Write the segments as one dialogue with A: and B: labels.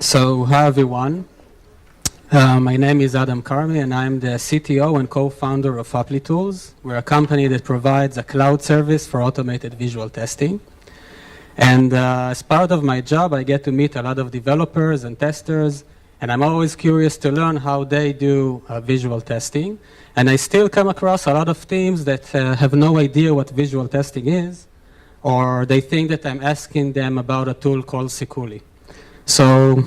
A: So, hi everyone. My name is Adam Carmi, and I'm the CTO and co-founder of Applitools. We're a company that provides a cloud service for automated visual testing. And as part of my job, I get to meet a lot of developers and testers, and I'm always curious to learn how they do visual testing. And I still come across a lot of teams that have no idea what visual testing is, or they think that I'm asking them about a tool called Sikuli. So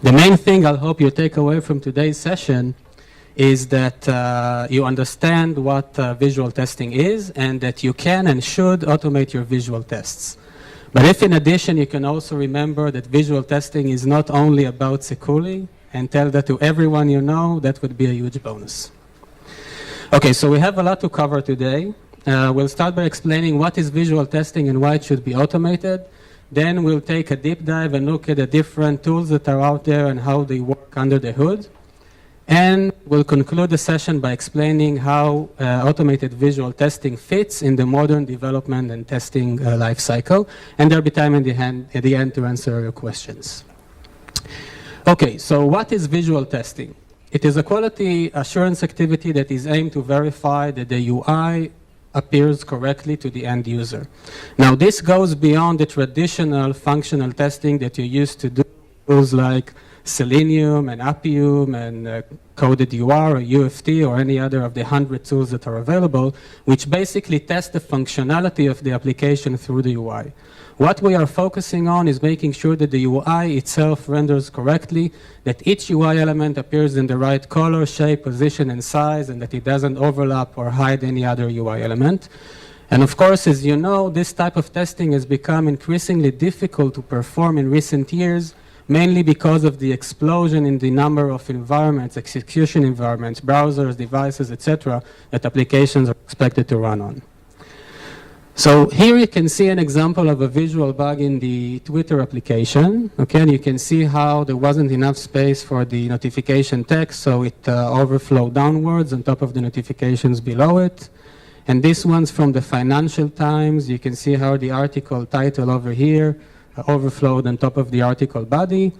A: the main thing I hope you take away from today's session is that you understand what visual testing is and that you can and should automate your visual tests. But if in addition you can also remember that visual testing is not only about Sikuli and tell that to everyone you know, that would be a huge bonus. Okay, so we have a lot to cover today. We'll start by explaining what is visual testing and why it should be automated. Then we'll take a deep dive and look at the different tools that are out there and how they work under the hood. And we'll conclude the session by explaining how automated visual testing fits in the modern development and testing lifecycle. And there'll be time at the end to answer your questions. Okay, so what is visual testing? It is a quality assurance activity that is aimed to verify that the UI appears correctly to the end user. Now, this goes beyond the traditional functional testing that you used to do, tools like Selenium and Appium and Coded UR or UFT or any other of the 100 tools that are available, which basically test the functionality of the application through the UI. What we are focusing on is making sure that the UI itself renders correctly, that each UI element appears in the right color, shape, position, and size, and that it doesn't overlap or hide any other UI element. And of course, as you know, this type of testing has become increasingly difficult to perform in recent years, mainly because of the explosion in the number of environments, execution environments, browsers, devices, etc., that applications are expected to run on. So here you can see an example of a visual bug in the Twitter application. Okay, and you can see how there wasn't enough space for the notification text, so it overflowed downwards on top of the notifications below it. And this one's from the Financial Times. You can see how the article title over here overflowed on top of the article body.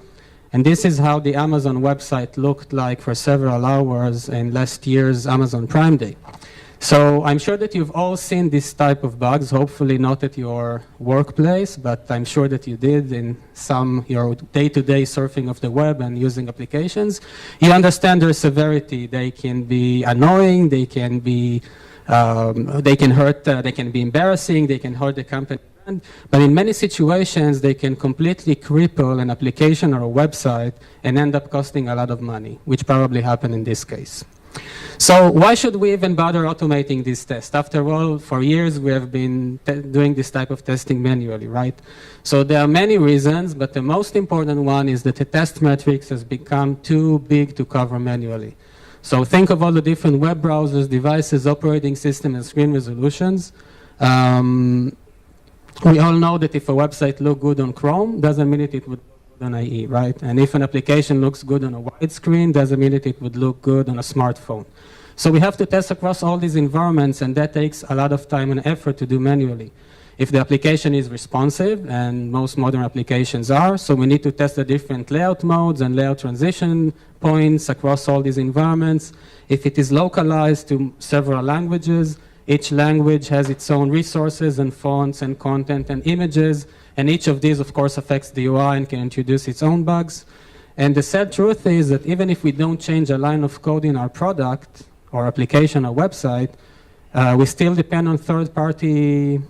A: And this is how the Amazon website looked like for several hours in last year's Amazon Prime Day. So I'm sure that you've all seen this type of bugs, hopefully not at your workplace, but I'm sure that you did in your day-to-day surfing of the web and using applications. You understand their severity. They can be annoying, they can be hurt, they can be embarrassing, they can hurt the company. But in many situations, they can completely cripple an application or a website and end up costing a lot of money, which probably happened in this case. So why should we even bother automating this test? After all, for years we have been doing this type of testing manually, right? So there are many reasons, but the most important one is that the test matrix has become too big to cover manually. So think of all the different web browsers, devices, operating system, and screen resolutions. We all know that if a website looks good on Chrome, doesn't mean it would on IE, right? And if an application looks good on a widescreen, doesn't mean it would look good on a smartphone. So we have to test across all these environments, and that takes a lot of time and effort to do manually. If the application is responsive, and most modern applications are, so we need to test the different layout modes and layout transition points across all these environments. If it is localized to several languages, each language has its own resources and fonts and content and images, and each of these, of course, affects the UI and can introduce its own bugs. And the sad truth is that even if we don't change a line of code in our product or application or website, we still depend on third-party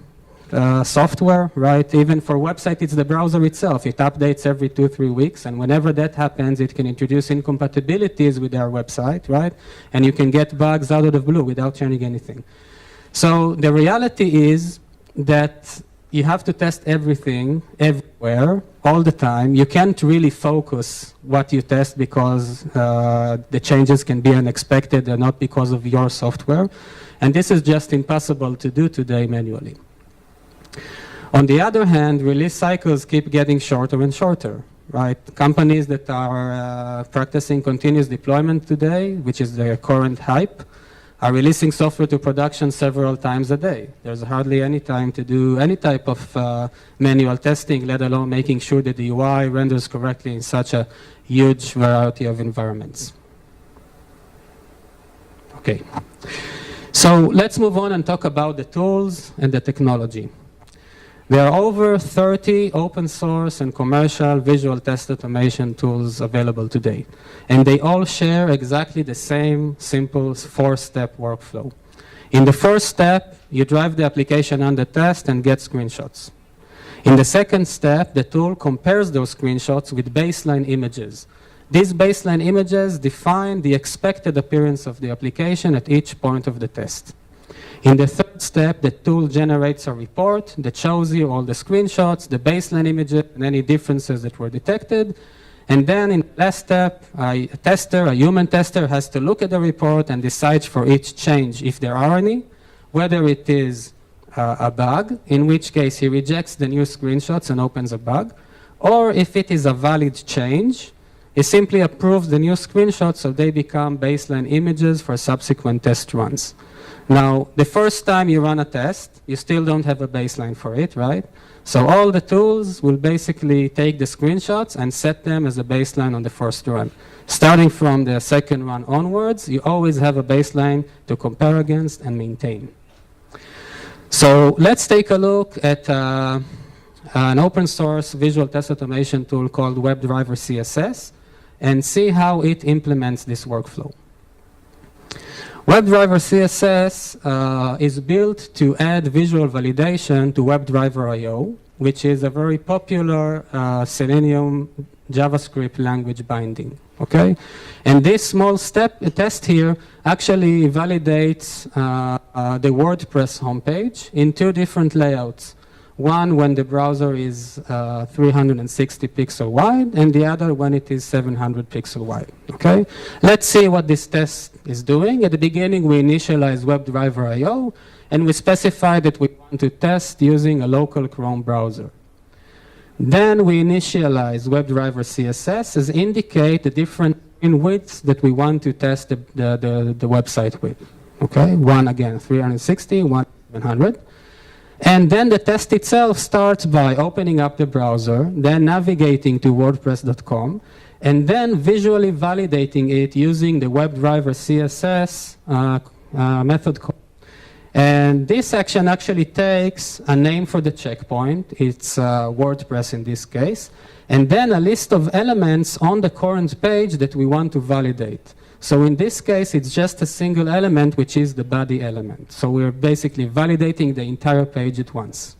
A: software, right? Even for website, it's the browser itself. It updates every 2-3 weeks, and whenever that happens, it can introduce incompatibilities with our website, right? And you can get bugs out of the blue without changing anything. So the reality is that you have to test everything, everywhere, all the time. You can't really focus what you test because the changes can be unexpected and not because of your software. And this is just impossible to do today manually. On the other hand, release cycles keep getting shorter and shorter, right? Companies that are practicing continuous deployment today, which is the current hype, are releasing software to production several times a day. There's hardly any time to do any type of manual testing, let alone making sure that the UI renders correctly in such a huge variety of environments. Okay. So let's move on and talk about the tools and the technology. There are over 30 open source and commercial visual test automation tools available today. And they all share exactly the same simple 4-step workflow. In the first step, you drive the application under test and get screenshots. In the second step, the tool compares those screenshots with baseline images. These baseline images define the expected appearance of the application at each point of the test. In the third step, the tool generates a report that shows you all the screenshots, the baseline images, and any differences that were detected. And then in the last step, a human tester, has to look at the report and decide for each change, if there are any, whether it is a bug, in which case he rejects the new screenshots and opens a bug, or if it is a valid change, he simply approves the new screenshots so they become baseline images for subsequent test runs. Now, the first time you run a test, you still don't have a baseline for it, right? So all the tools will basically take the screenshots and set them as a baseline on the first run. Starting from the second run onwards, you always have a baseline to compare against and maintain. So let's take a look at an open source visual test automation tool called WebDriver CSS and see how it implements this workflow. WebDriver CSS is built to add visual validation to WebDriver I/O, which is a very popular Selenium JavaScript language binding. Okay, and this small test here actually validates the WordPress homepage in two different layouts. One when the browser is 360 pixel wide, and the other when it is 700 pixel wide. Okay, let's see what this test is doing. At the beginning, we initialize WebDriver I/O, and we specify that we want to test using a local Chrome browser. Then we initialize WebDriver CSS as indicate the different widths that we want to test the website with. Okay, one again 360, one 700. And then the test itself starts by opening up the browser, then navigating to WordPress.com, and then visually validating it using the WebDriver CSS method call. And this action actually takes a name for the checkpoint, it's WordPress in this case, and then a list of elements on the current page that we want to validate. So in this case, it's just a single element, which is the body element. So we're basically validating the entire page at once,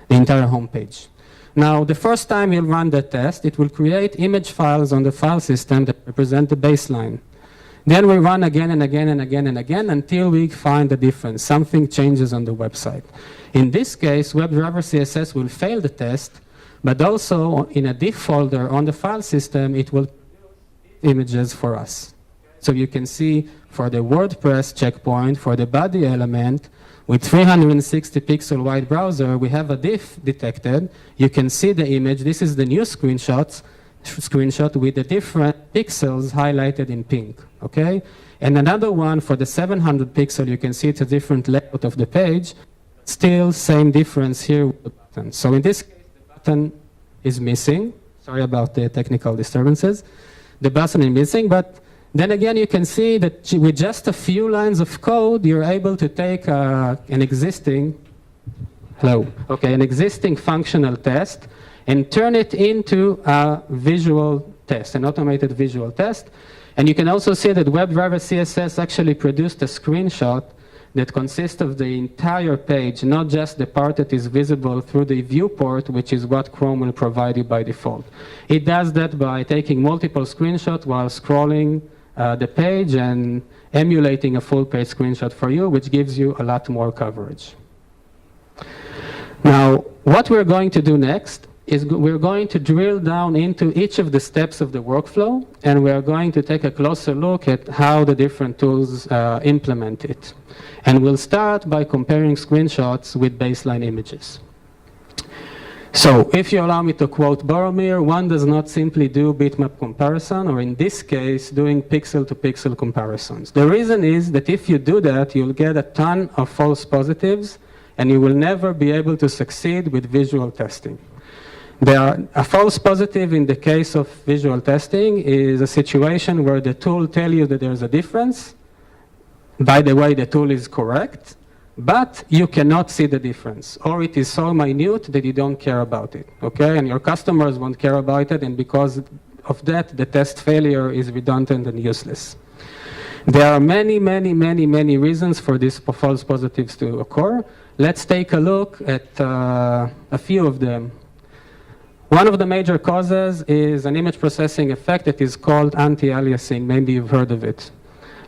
A: the entire home page. Now, the first time you'll run the test, it will create image files on the file system that represent the baseline. Then we run again and again and again and again until we find the difference. Something changes on the website. In this case, WebDriver CSS will fail the test, but also in a diff folder on the file system, it will produce images for us. So you can see for the WordPress checkpoint, for the body element, with 360 pixel wide browser, we have a diff detected. You can see the image. This is the new screenshot with the different pixels highlighted in pink. Okay? And another one for the 700 pixel, you can see it's a different layout of the page. Still same difference here with the button. So in this case, the button is missing. Sorry about the technical disturbances. The button is missing, but then again, you can see that with just a few lines of code, you're able to take an existing functional test and turn it into a visual test, an automated visual test. And you can also see that WebDriver CSS actually produced a screenshot that consists of the entire page, not just the part that is visible through the viewport, which is what Chrome will provide you by default. It does that by taking multiple screenshots while scrolling the page and emulating a full page screenshot for you, which gives you a lot more coverage. Now, what we're going to do next is we're going to drill down into each of the steps of the workflow, and we're going to take a closer look at how the different tools implement it. And we'll start by comparing screenshots with baseline images. So if you allow me to quote Boromir, one does not simply do bitmap comparison, or in this case, doing pixel-to-pixel comparisons. The reason is that if you do that, you'll get a ton of false positives, and you will never be able to succeed with visual testing. A false positive in the case of visual testing is a situation where the tool tells you that there's a difference. By the way, the tool is correct, but you cannot see the difference, or it is so minute that you don't care about it, okay? And your customers won't care about it, and because of that, the test failure is redundant and useless. There are many reasons for these false positives to occur. Let's take a look at a few of them. One of the major causes is an image processing effect that is called anti-aliasing. Maybe you've heard of it.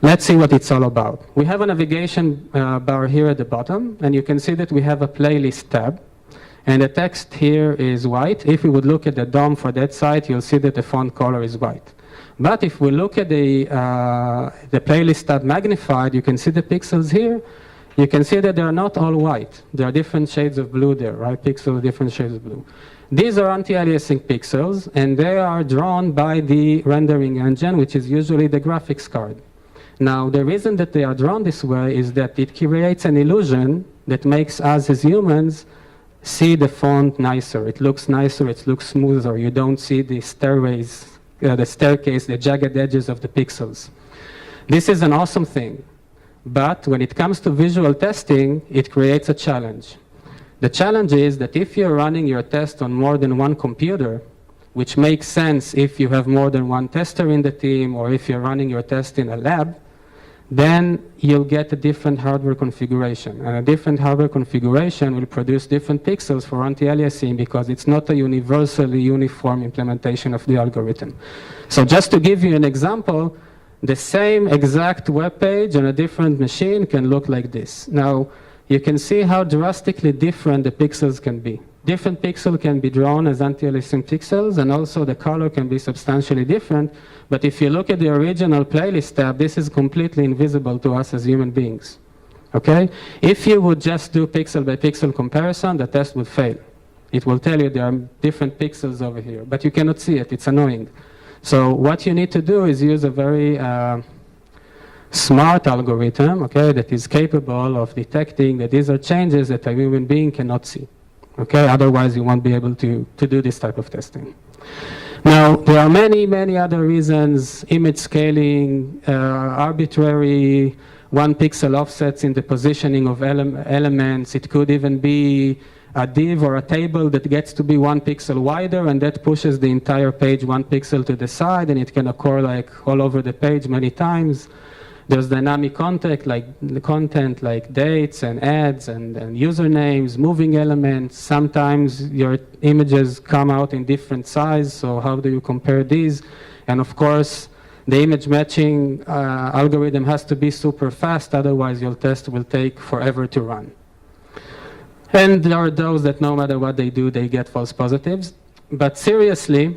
A: Let's see what it's all about. We have a navigation bar here at the bottom, and you can see that we have a playlist tab, and the text here is white. If we would look at the DOM for that site, you'll see that the font color is white. But if we look at the playlist tab magnified, you can see the pixels here. You can see that they are not all white. There are different shades of blue there, right? Pixels, different shades of blue. These are anti-aliasing pixels, and they are drawn by the rendering engine, which is usually the graphics card. Now, the reason that they are drawn this way is that it creates an illusion that makes us as humans see the font nicer. It looks nicer, it looks smoother. You don't see the staircase, the jagged edges of the pixels. This is an awesome thing. But when it comes to visual testing, it creates a challenge. The challenge is that if you're running your test on more than one computer, which makes sense if you have more than one tester in the team, or if you're running your test in a lab, then you'll get a different hardware configuration. And a different hardware configuration will produce different pixels for anti-aliasing because it's not a universally uniform implementation of the algorithm. So just to give you an example, the same exact web page on a different machine can look like this. Now, you can see how drastically different the pixels can be. Different pixels can be drawn as anti-aliasing pixels, and also the color can be substantially different. But if you look at the original playlist tab, this is completely invisible to us as human beings. Okay? If you would just do pixel by pixel comparison, the test would fail. It will tell you there are different pixels over here, but you cannot see it. It's annoying. So what you need to do is use a very smart algorithm, okay, that is capable of detecting that these are changes that a human being cannot see. Okay, otherwise you won't be able to do this type of testing. Now, there are many other reasons: image scaling, arbitrary one pixel offsets in the positioning of elements. It could even be a div or a table that gets to be 1 pixel wider, and that pushes the entire page 1 pixel to the side, and it can occur like all over the page many times. There's dynamic content like dates and ads and usernames, moving elements. Sometimes your images come out in different size, so how do you compare these? And of course, the image matching algorithm has to be super fast, otherwise your test will take forever to run. And there are those that no matter what they do, they get false positives. But seriously,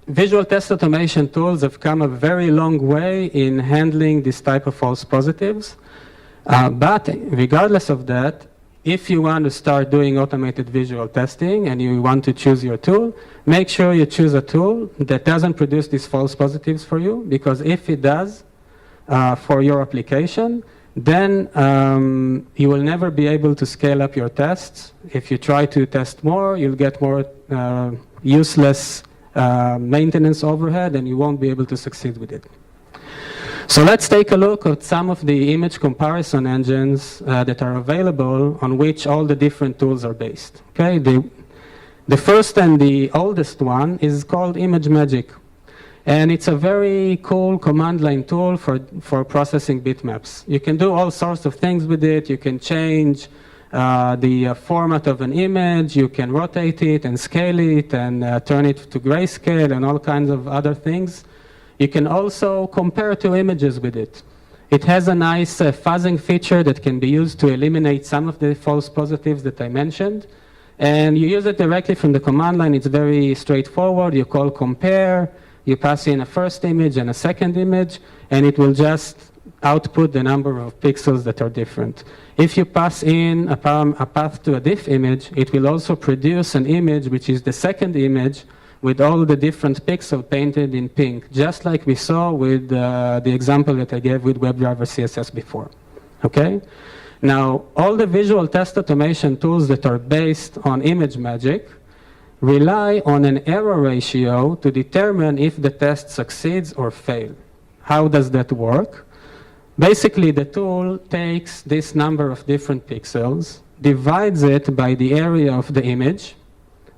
A: visual test automation tools have come a very long way in handling this type of false positives. But regardless of that, if you want to start doing automated visual testing and you want to choose your tool, make sure you choose a tool that doesn't produce these false positives for you, because if it does for your application, then you will never be able to scale up your tests. If you try to test more, you'll get more useless maintenance overhead, and you won't be able to succeed with it. So let's take a look at some of the image comparison engines that are available on which all the different tools are based. Okay, the first and the oldest one is called ImageMagick, and it's a very cool command line tool for processing bitmaps. You can do all sorts of things with it. You can change the format of an image, you can rotate it and scale it and turn it to grayscale and all kinds of other things. You can also compare two images with it. It has a nice fuzzing feature that can be used to eliminate some of the false positives that I mentioned. And you use it directly from the command line. It's very straightforward. You call compare, you pass in a first image and a second image, and it will just output the number of pixels that are different. If you pass in a path to a diff image, it will also produce an image which is the second image with all the different pixels painted in pink, just like we saw with the example that I gave with WebDriver CSS before. Okay? Now, all the visual test automation tools that are based on ImageMagick rely on an error ratio to determine if the test succeeds or fails. How does that work? Basically, the tool takes this number of different pixels, divides it by the area of the image,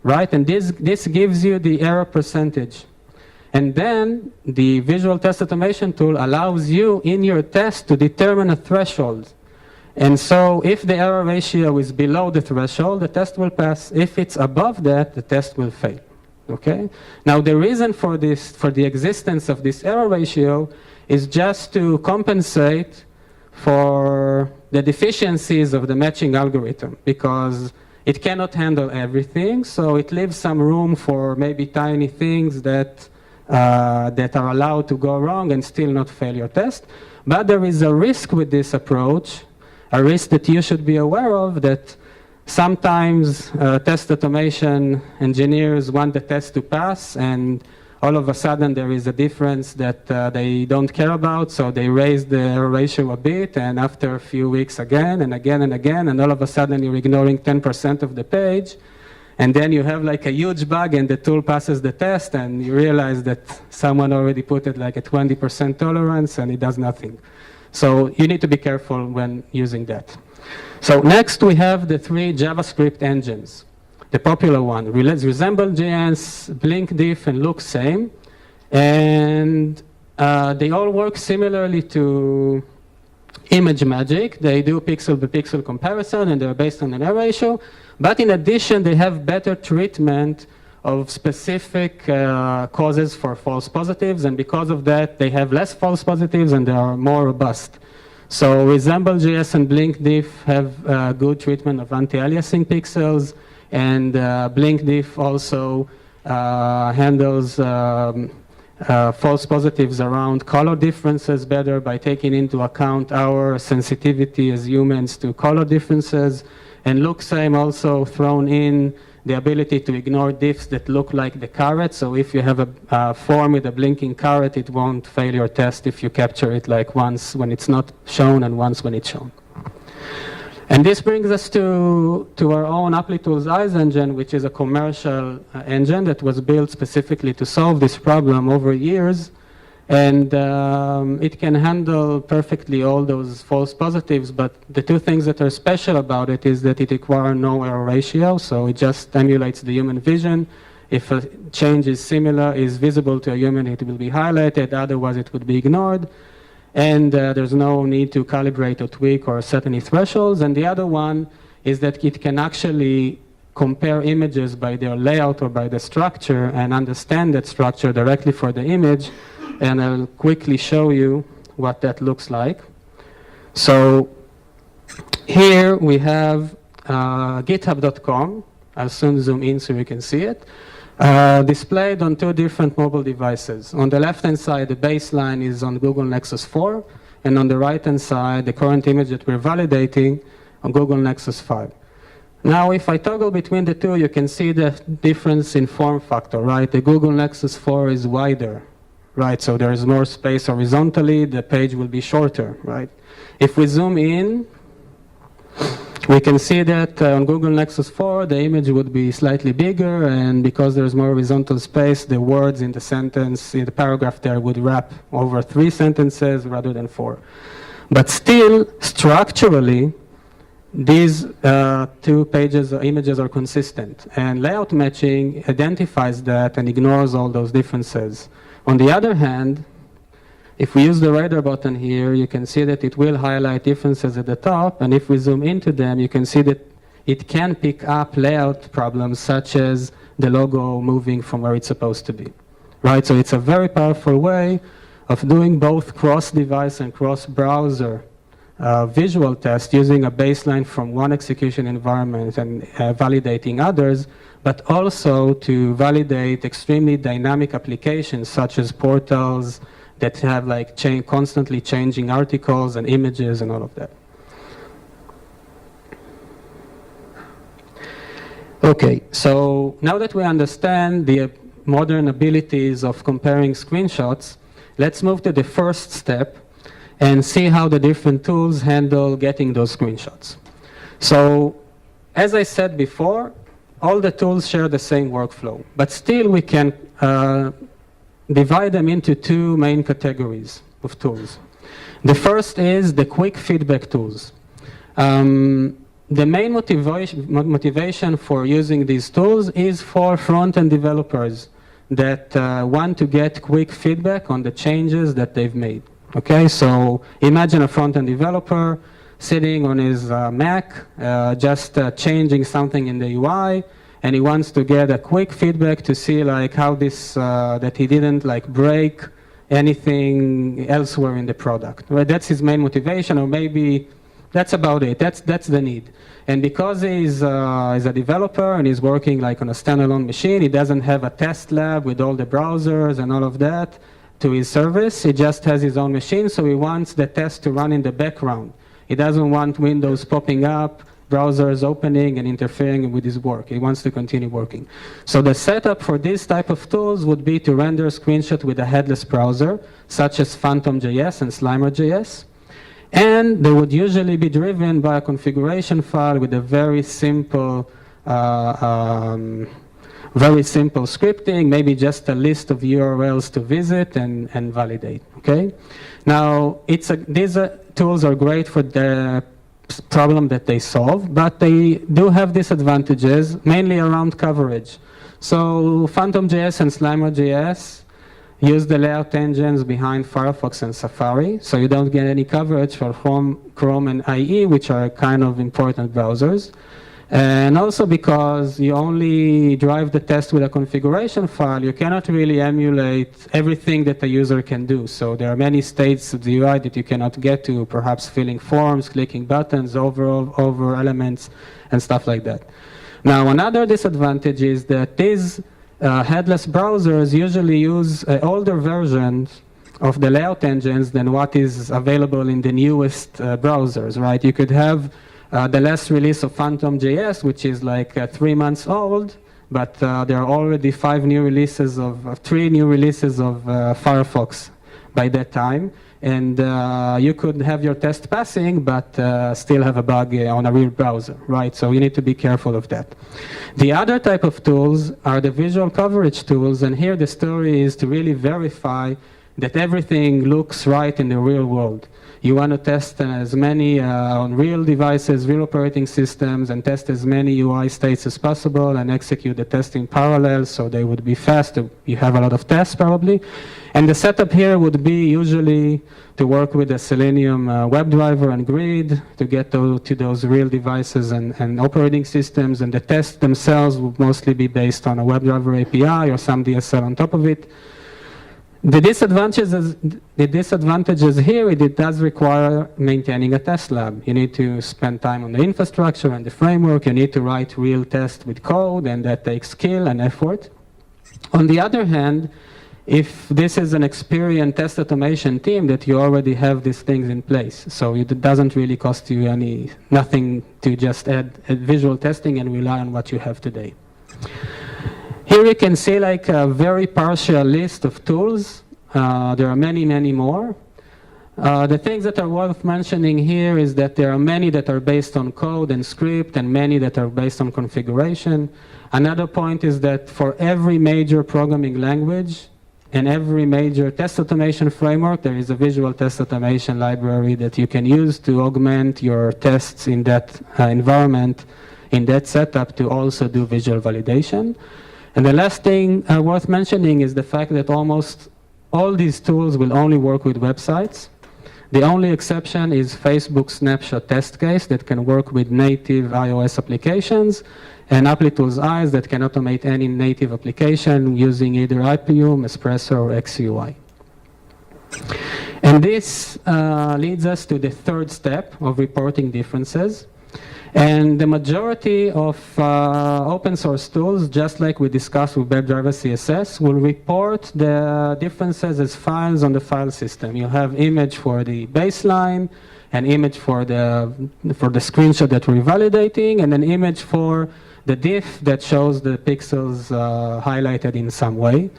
A: right? And this gives you the error percentage. And then the visual test automation tool allows you in your test to determine a threshold. And so if the error ratio is below the threshold, the test will pass. If it's above that, the test will fail. Okay? Now the reason for this, for the existence of this error ratio, is just to compensate for the deficiencies of the matching algorithm, because it cannot handle everything, so it leaves some room for maybe tiny things that are allowed to go wrong and still not fail your test. But there is a risk with this approach, a risk that you should be aware of, that sometimes test automation engineers want the test to pass, and all of a sudden there is a difference that they don't care about, so they raise the error ratio a bit, and after a few weeks again and again and again, and all of a sudden you're ignoring 10% of the page, and then you have like a huge bug and the tool passes the test, and you realize that someone already put it like a 20% tolerance and it does nothing. So you need to be careful when using that. So next we have the 3 JavaScript engines. The popular one, Resemble.js, Blink.diff, and LookSame. And they all work similarly to ImageMagick. They do pixel-by-pixel comparison, and they're based on an error ratio. But in addition, they have better treatment of specific causes for false positives, and because of that, they have less false positives, and they are more robust. So Resemble.js and Blink.diff have good treatment of anti-aliasing pixels, and Blink.diff also handles false positives around color differences better by taking into account our sensitivity as humans to color differences. And LookSame also thrown in the ability to ignore diffs that look like the caret. So if you have a form with a blinking caret, it won't fail your test if you capture it like once when it's not shown and once when it's shown. And this brings us to our own Applitools Eyes engine, which is a commercial engine that was built specifically to solve this problem over years. And it can handle perfectly all those false positives, but the 2 things that are special about it is that it requires no error ratio, so it just emulates the human vision. If a change is similar, is visible to a human, it will be highlighted, otherwise it would be ignored. And there's no need to calibrate or tweak or set any thresholds. And the other one is that it can actually compare images by their layout or by the structure and understand that structure directly for the image. And I'll quickly show you what that looks like. So here we have github.com. I'll soon zoom in so you can see it. Displayed on 2 different mobile devices. On the left-hand side, the baseline is on Google Nexus 4, and on the right-hand side, the current image that we're validating on Google Nexus 5. Now, if I toggle between the 2, you can see the difference in form factor, right? The Google Nexus 4 is wider, right? So there is more space horizontally, the page will be shorter, right? If we zoom in, we can see that on Google Nexus 4, the image would be slightly bigger, and because there's more horizontal space, the words in the sentence, in the paragraph there, would wrap over 3 sentences rather than 4. But still, structurally, these 2 pages or images are consistent, and layout matching identifies that and ignores all those differences. On the other hand, if we use the radar button here, you can see that it will highlight differences at the top, and if we zoom into them, you can see that it can pick up layout problems such as the logo moving from where it's supposed to be, right? So it's a very powerful way of doing both cross-device and cross-browser visual tests using a baseline from one execution environment and validating others, but also to validate extremely dynamic applications such as portals, that have like constantly changing articles and images and all of that. Okay, so now that we understand the modern abilities of comparing screenshots, let's move to the first step and see how the different tools handle getting those screenshots. So, as I said before, all the tools share the same workflow, but still we can divide them into two main categories of tools. The first is the quick feedback tools. The main motivation for using these tools is for front-end developers that want to get quick feedback on the changes that they've made. Okay, so imagine a front-end developer sitting on his Mac, just changing something in the UI, and he wants to get a quick feedback to see like how this, that he didn't like break anything elsewhere in the product. Right? That's his main motivation, or maybe that's about it. That's the need. And because he's a developer and he's working like on a standalone machine, he doesn't have a test lab with all the browsers and all of that to his service. He just has his own machine, so he wants the test to run in the background. He doesn't want windows popping up, browsers opening and interfering with his work. He wants to continue working. So the setup for this type of tools would be to render a screenshot with a headless browser, such as Phantom.js and Slimer.js. And they would usually be driven by a configuration file with a very simple scripting, maybe just a list of URLs to visit and validate, okay? Now, these tools are great for the problem that they solve, but they do have disadvantages, mainly around coverage. So Phantom.js and Slimer.js use the layout engines behind Firefox and Safari, so you don't get any coverage for Chrome and IE, which are kind of important browsers. And also because you only drive the test with a configuration file, you cannot really emulate everything that a user can do. So there are many states of the UI that you cannot get to, perhaps filling forms, clicking buttons, over elements, and stuff like that. Now, another disadvantage is that these headless browsers usually use older versions of the layout engines than what is available in the newest browsers, right? You could have the last release of Phantom.js, which is like 3 months old, but there are already 3 new releases of Firefox by that time. And you could have your test passing, but still have a bug on a real browser, right? So you need to be careful of that. The other type of tools are the visual coverage tools, and here the story is to really verify that everything looks right in the real world. You want to test as many on real devices, real operating systems, and test as many UI states as possible and execute the test in parallel so they would be fast. You have a lot of tests probably. And the setup here would be usually to work with a Selenium WebDriver and grid to get to those real devices and operating systems, and the tests themselves would mostly be based on a WebDriver API or some DSL on top of it. The disadvantages here, it does require maintaining a test lab. You need to spend time on the infrastructure and the framework. You need to write real tests with code, and that takes skill and effort. On the other hand, if this is an experienced test automation team, that you already have these things in place. So it doesn't really cost you nothing to just add visual testing and rely on what you have today. Here you can see like a very partial list of tools. There are many, many more. The things that are worth mentioning here is that there are many that are based on code and script, and many that are based on configuration. Another point is that for every major programming language and every major test automation framework, there is a visual test automation library that you can use to augment your tests in that environment, in that setup, to also do visual validation. And the last thing worth mentioning is the fact that almost all these tools will only work with websites. The only exception is Facebook Snapshot Test Case that can work with native iOS applications, and Applitools Eyes that can automate any native application using either IPUM, Espresso, or XUI. And this leads us to the third step of reporting differences. And the majority of open source tools, just like we discussed with WebDriver CSS, will report the differences as files on the file system. You have image for the baseline, an image for the screenshot that we're validating, and an image for the diff that shows the pixels highlighted in some way.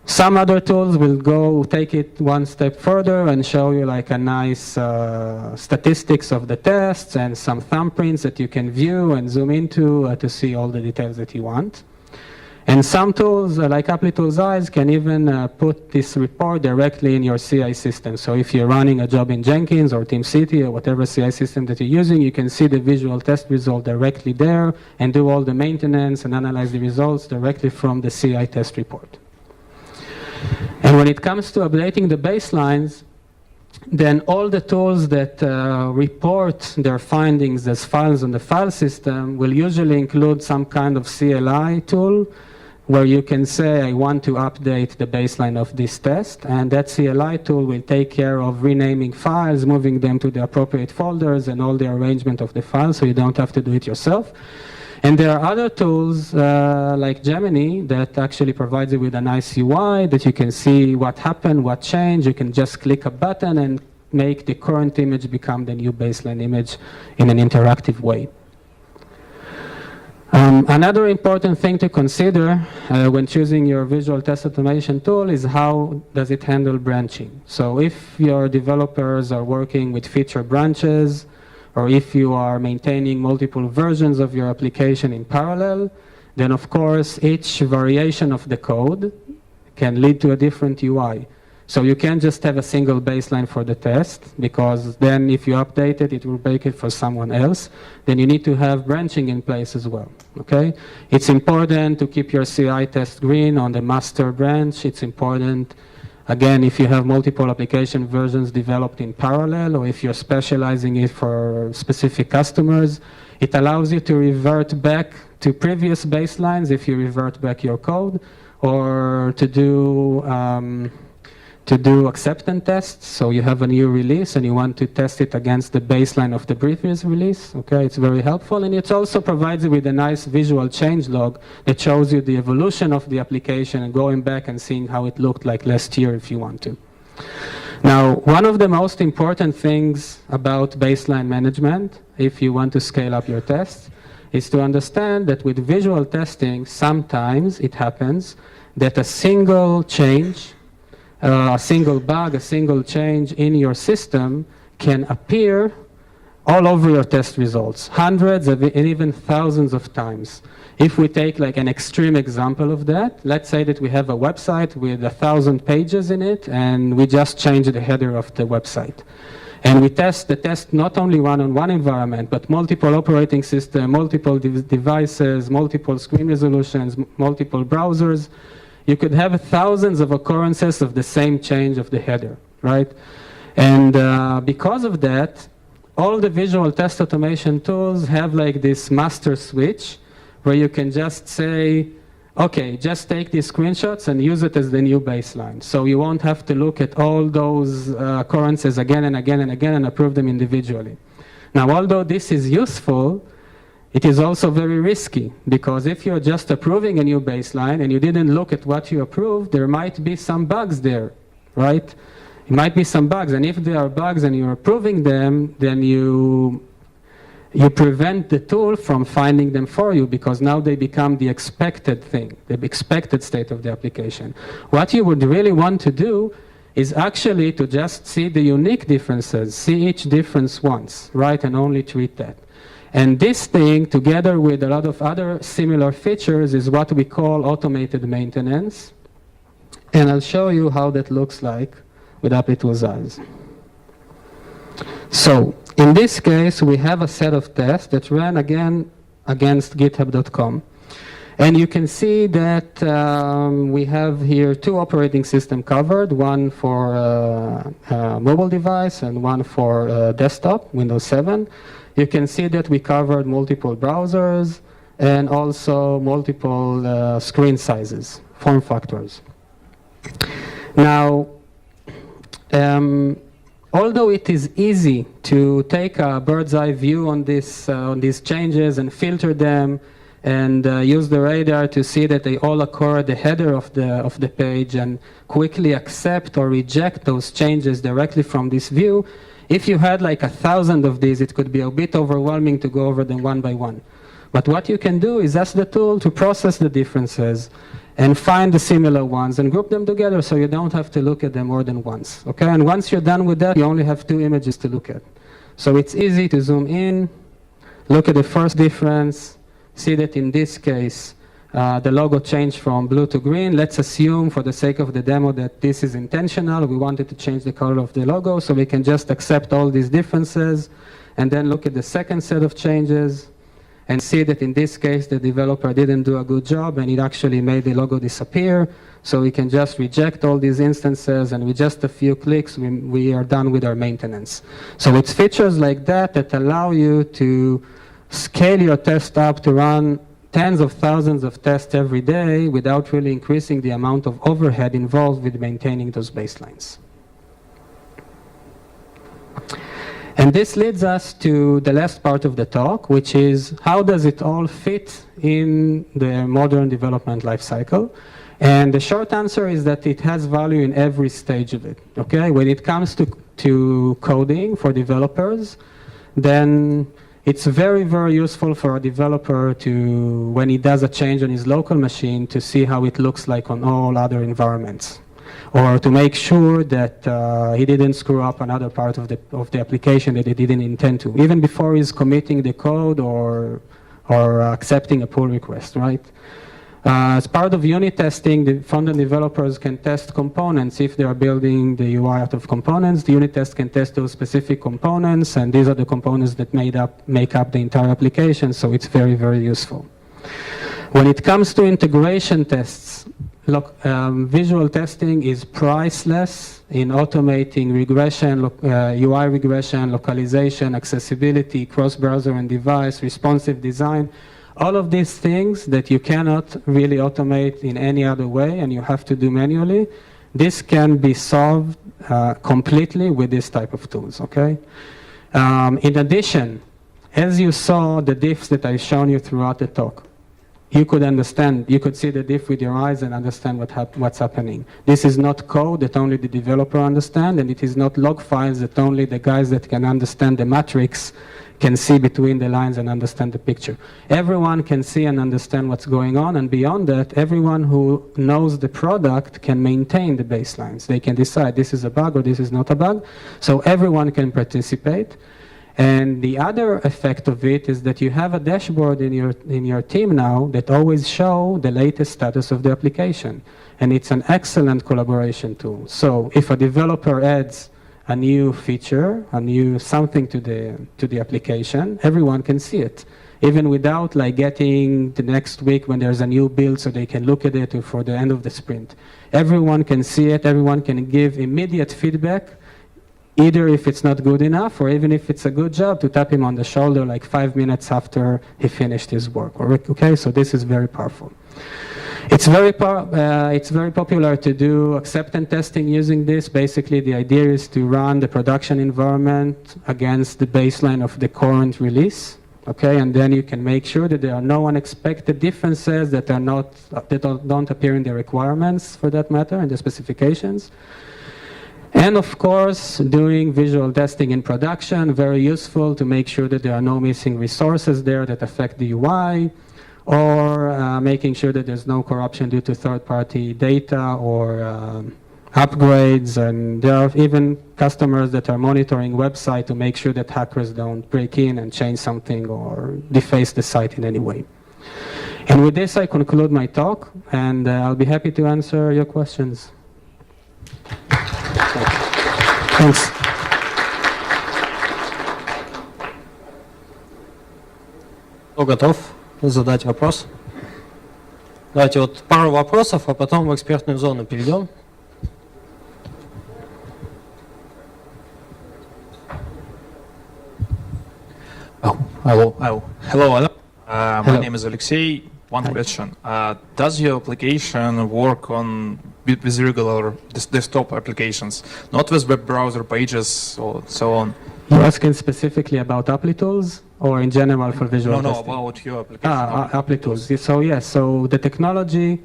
A: Some other tools will take it one step further and show you like a nice statistics of the tests and some thumbprints that you can view and zoom into to see all the details that you want. And some tools like Applitools Eyes can even put this report directly in your CI system. So if you're running a job in Jenkins or TeamCity or whatever CI system that you're using, you can see the visual test result directly there and do all the maintenance and analyze the results directly from the CI test report. And when it comes to updating the baselines, then all the tools that report their findings as files on the file system will usually include some kind of CLI tool where you can say, I want to update the baseline of this test, and that CLI tool will take care of renaming files, moving them to the appropriate folders, and all the arrangement of the files, so you don't have to do it yourself. And there are other tools like Gemini that actually provides you with a nice UI that you can see what happened, what changed. You can just click a button and make the current image become the new baseline image in an interactive way. Another important thing to consider when choosing your visual test automation tool is how does it handle branching. So if your developers are working with feature branches, or if you are maintaining multiple versions of your application in parallel, then of course each variation of the code can lead to a different UI. So you can't just have a single baseline for the test, because then if you update it, it will break it for someone else. Then you need to have branching in place as well, okay? It's important to keep your CI test green on the master branch. It's important, again, if you have multiple application versions developed in parallel, or if you're specializing it for specific customers, it allows you to revert back to previous baselines if you revert back your code, or to do acceptance tests. So you have a new release and you want to test it against the baseline of the previous release. Okay, it's very helpful, and it also provides you with a nice visual change log that shows you the evolution of the application and going back and seeing how it looked like last year if you want to. Now, one of the most important things about baseline management, if you want to scale up your tests, is to understand that with visual testing, sometimes it happens that a single change, a single bug, a single change in your system can appear all over your test results, hundreds and even thousands of times. If we take like an extreme example of that, let's say that we have a website with 1,000 pages in it, and we just change the header of the website. And we test the test not only run on one environment, but multiple operating systems, multiple devices, multiple screen resolutions, multiple browsers. You could have thousands of occurrences of the same change of the header, right? And because of that, all the visual test automation tools have like this master switch where you can just say, okay, just take these screenshots and use it as the new baseline. So you won't have to look at all those occurrences again and again and again and approve them individually. Now, although this is useful, it is also very risky, because if you're just approving a new baseline and you didn't look at what you approved, there might be some bugs there, right? It might be some bugs, and if there are bugs and you're approving them, then you prevent the tool from finding them for you, because now they become the expected thing, the expected state of the application. What you would really want to do is actually to just see the unique differences, see each difference once, right, and only treat that. And this thing, together with a lot of other similar features, is what we call automated maintenance. And I'll show you how that looks like with Applitools Eyes. So, in this case, we have a set of tests that ran again against github.com. And you can see that we have here two operating systems covered, one for mobile device and one for desktop, Windows 7. You can see that we covered multiple browsers and also multiple screen sizes, form factors. Now, Although it is easy to take a bird's eye view on these changes and filter them and use the radar to see that they all occur at the header of the page and quickly accept or reject those changes directly from this view, if you had like 1,000 of these, it could be a bit overwhelming to go over them one by one. But what you can do is ask the tool to process the differences and find the similar ones and group them together so you don't have to look at them more than once. Okay? And once you're done with that, you only have 2 images to look at. So it's easy to zoom in, look at the first difference, see that in this case, the logo changed from blue to green. Let's assume for the sake of the demo that this is intentional. We wanted to change the color of the logo, so we can just accept all these differences and then look at the second set of changes and see that in this case the developer didn't do a good job and it actually made the logo disappear. So we can just reject all these instances and with just a few clicks we are done with our maintenance. So it's features like that that allow you to scale your test up to run tens of thousands of tests every day without really increasing the amount of overhead involved with maintaining those baselines. And this leads us to the last part of the talk, which is how does it all fit in the modern development lifecycle? And the short answer is that it has value in every stage of it. Okay? When it comes to coding for developers, then it's very, very useful for a developer to, when he does a change on his local machine, to see how it looks like on all other environments, or to make sure that he didn't screw up another part of the application that he didn't intend to, even before he's committing the code or accepting a pull request, right? As part of unit testing, the front-end developers can test components. If they are building the UI out of components, the unit test can test those specific components, and these are the components that make up the entire application, so it's very, very useful. When it comes to integration tests, visual testing is priceless in automating regression, UI regression, localization, accessibility, cross-browser and device, responsive design. All of these things that you cannot really automate in any other way and you have to do manually, this can be solved completely with this type of tools, okay? In addition, as you saw the diffs that I've shown you throughout the talk, you could understand, you could see the diff with your eyes and understand what's happening. This is not code that only the developer understands, and it is not log files that only the guys that can understand the matrix can see between the lines and understand the picture. Everyone can see and understand what's going on, and beyond that, everyone who knows the product can maintain the baselines. They can decide this is a bug or this is not a bug, so everyone can participate. And the other effect of it is that you have a dashboard in your team now that always show the latest status of the application. And it's an excellent collaboration tool. So if a developer adds a new feature, a new something to the application, everyone can see it. Even without like getting the next week when there's a new build so they can look at it or for the end of the sprint. Everyone can see it, everyone can give immediate feedback, either if it's not good enough or even if it's a good job, to tap him on the shoulder like 5 minutes after he finished his work. Okay, so this is very powerful. It's very popular to do acceptance testing using this. Basically, the idea is to run the production environment against the baseline of the current release. Okay, and then you can make sure that there are no unexpected differences that don't appear in the requirements, for that matter, in the specifications. And of course, doing visual testing in production, very useful to make sure that there are no missing resources there that affect the UI, or making sure that there's no corruption due to third-party data or upgrades. And there are even customers that are monitoring website to make sure that hackers don't break in and change something or deface the site in any way. And with this, I conclude my talk, and I'll be happy to answer your questions. Thanks.
B: Кто готов задать вопрос? Давайте вот пару вопросов, а потом в экспертную зону перейдем.
C: Hello. My name is Alexey. One question. Does your application work on with regular desktop applications, not with web browser pages or so on.
A: You're asking specifically about Applitools or in general for visual testing?
C: No, about your application.
A: Applitools. So yes, so the technology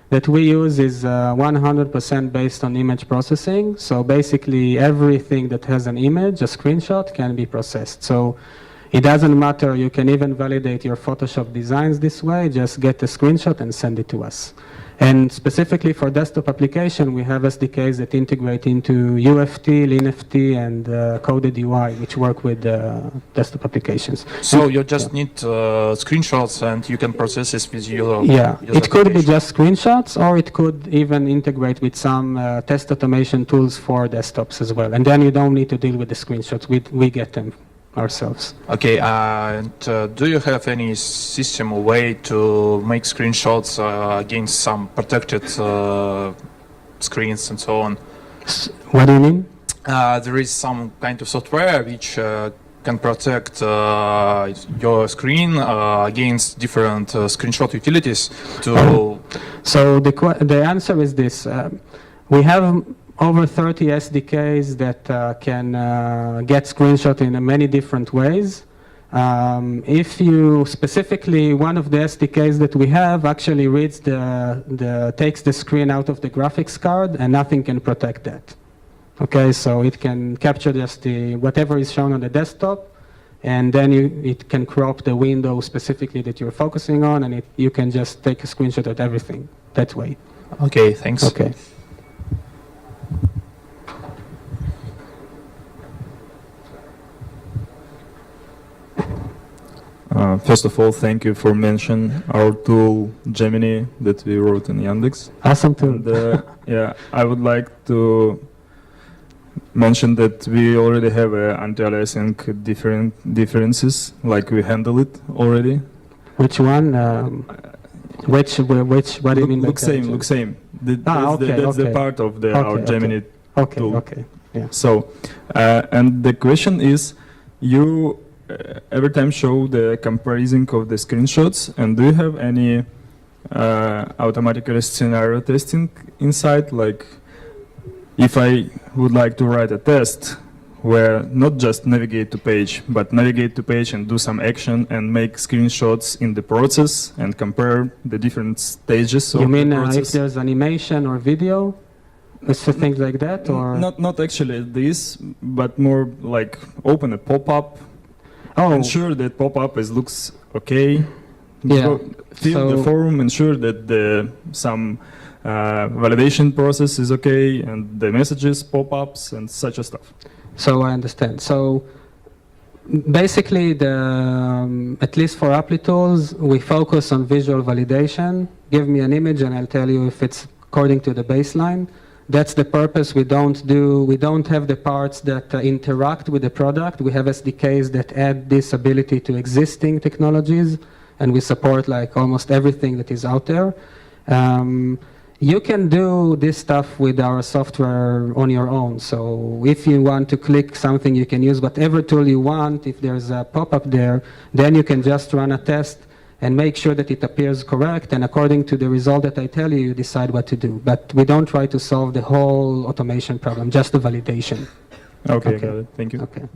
A: that we use is 100% based on image processing. So basically everything that has an image, a screenshot, can be processed. So it doesn't matter, you can even validate your Photoshop designs this way, just get a screenshot and send it to us. And specifically for desktop application, we have SDKs that integrate into UFT, LeanFT, and Coded UI, which work with desktop applications.
C: So you just need screenshots and you can process this with your
A: it could be just screenshots, or it could even integrate with some test automation tools for desktops as well. And then you don't need to deal with the screenshots. We get them ourselves.
C: Okay, and do you have any system or way to make screenshots against some protected screens and so on?
A: What do you mean?
C: There is some kind of software which can protect your screen against different screenshot utilities.
A: So the answer is this. We have over 30 SDKs that can get screenshot in many different ways. If you specifically, one of the SDKs that we have actually reads takes the screen out of the graphics card and nothing can protect that. Okay, so it can capture just whatever is shown on the desktop, and then it can crop the window specifically that you're focusing on, and you can just take a screenshot of everything that way.
C: Okay, thanks.
A: Okay.
D: First of all, thank you for mentioning our tool Gemini that we wrote in Yandex.
A: Awesome tool.
D: And, yeah, I would like to mention that we already have anti-aliasing differences, like we handle it already.
A: Which one? What do you mean?
D: Look same. That's the part of our Gemini tool.
A: Okay. Yeah.
D: So, and the question is, you every time show the comparison of the screenshots, and do you have any automatically scenario testing inside? Like, if I would like to write a test where not just navigate to page, but navigate to page and do some action and make screenshots in the process and compare the different stages of the process. You mean
A: if there's animation or video? Things like that, or
D: not actually this, but more like open a pop-up.
A: Oh,
D: ensure that pop-up looks okay.
A: Yeah.
D: Fill the form, ensure that some validation process is okay, and the messages, pop-ups, and such a stuff.
A: So I understand. So basically, at least for Applitools, we focus on visual validation. Give me an image, and I'll tell you if it's according to the baseline. That's the purpose. We don't have the parts that interact with the product. We have SDKs that add this ability to existing technologies, and we support like almost everything that is out there. You can do this stuff with our software on your own. So if you want to click something, you can use whatever tool you want. If there's a pop-up there, then you can just run a test and make sure that it appears correct, and according to the result that I tell you, you decide what to do. But we don't try to solve the whole automation problem, just the validation.
D: Okay. Got it. Thank you.
A: Okay.